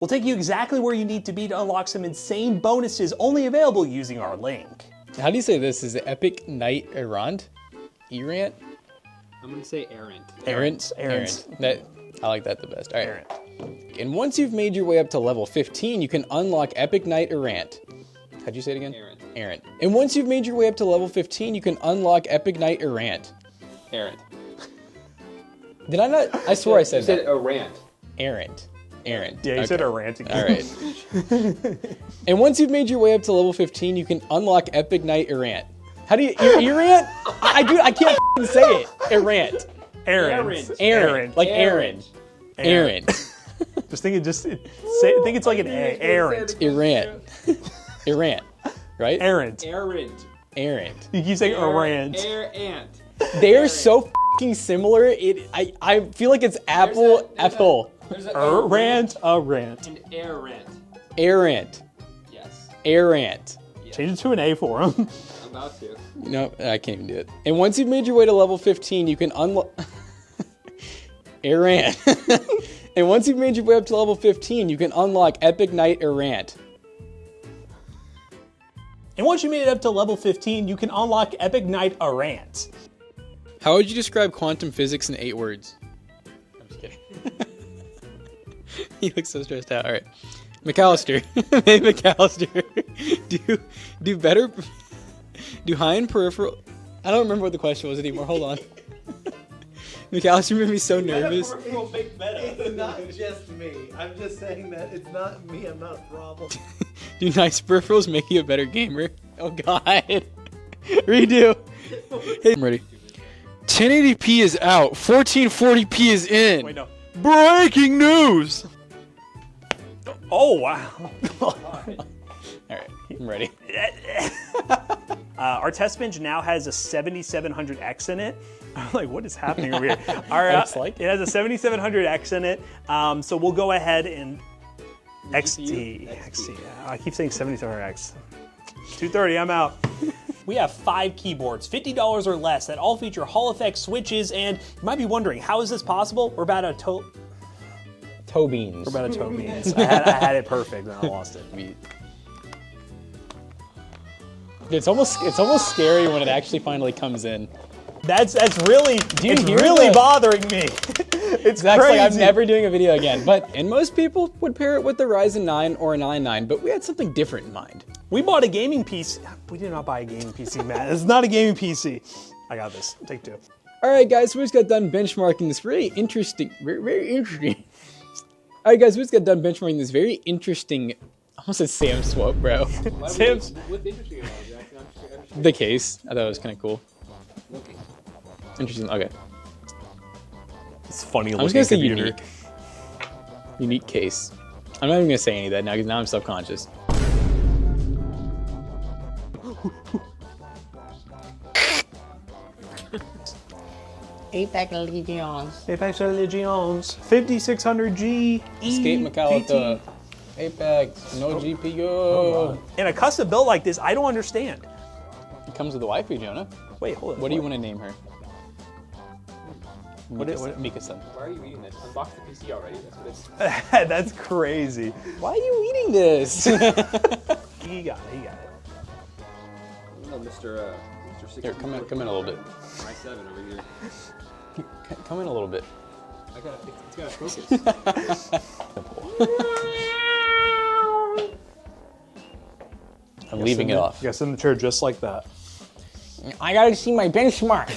We'll take you exactly where you need to be to unlock some insane bonuses only available using our link. How do you say this? Is it Epic Knight Errant? Errant? I'm gonna say errant. Errant? Errant. I like that the best. All right. Errant. And once you've made your way up to level 15, you can unlock Epic Knight Errant. How'd you say it again? Errant. Errant. And once you've made your way up to level 15, you can unlock Epic Knight Errant. Errant. Did I not? I swore I said that. You said errant. Errant. Errant. Yeah, you said errant again. All right. And once you've made your way up to level 15, you can unlock Epic Knight Errant. How do you, Errant? I can't say it. Errant. Errant. Errant. Like Aaron. Aaron. Just think think it's like an A. Errant. Errant. Errant. Right? Errant. Errant. Errant. You keep saying errant. Errant. They are so fucking similar. I feel like it's Apple, Ethel. There's an Errant. Errant. and errant. Errant. Yes. Errant. Yes. Change it to an A for him. I'm about to. No, I can't even do it. And once you've made your way to level 15, you can unlock... Errant. And once you've made your way up to level 15, you can unlock Epic Knight Errant. And once you made it up to level 15, you can unlock Epic Knight Errant. How would you describe quantum physics in 8 words? I'm just kidding. You look so stressed out. All right. McAllister. Hey, McAllister. Do better... Do high and peripheral... I don't remember what the question was anymore. Hold on. McAllister made me so nervous. It's not just me. I'm just saying that it's not me. I'm not a problem. Do nice peripherals make you a better gamer? Oh, God. Redo. Hey, I'm ready. 1080p is out. 1440p is in. Wait, no. Breaking news. Oh, wow. All right, I'm ready. Our test bench now has a 7700X in it. I'm like, what is happening over here? Looks like it has a 7700X in it. So we'll go ahead and XT. I keep saying 7700X. 230, I'm out. We have 5 keyboards, $50 or less, that all feature Hall effect switches, and you might be wondering, how is this possible? We're about a toe beans. We're about a toe beans. I had it perfect, and I lost it. It's almost scary when it actually finally comes in. That's really, it's hear really the- bothering me. It's That's crazy. like I'm never doing a video again. And most people would pair it with the Ryzen 9 or an i9, but we had something different in mind. We bought a gaming PC. We did not buy a gaming PC, Matt. It's not a gaming PC. I got this. Take 2. All right, guys, we just got done benchmarking this very interesting. All right, guys, we just got done benchmarking this very interesting. I almost said Sam swap, bro. Sam's. What's interesting about it, Jackson? The case. I thought it was kind of cool. Interesting. Okay. It's funny I'm just looking gonna say computer. unique. Unique case. I'm not even gonna say any of that now because now I'm self-conscious. Apex Legends. Apex Legends. 5600G. Escape Macalita. Apex. No GPU. In a custom build like this, I don't understand. It comes with a waifu, Jonah. Wait, hold on. What do you want to name her? What? Mika-san. Why are you reading this? Unbox the PC already. That's what it's. That's crazy. Why are you eating this? He got it. He got it. No, Mr. 60. Here, come in a little bit. i7 over here. Come in a little bit. It's gotta focus. I'm leaving it off. You gotta sit in the chair just like that. I gotta see my benchmark.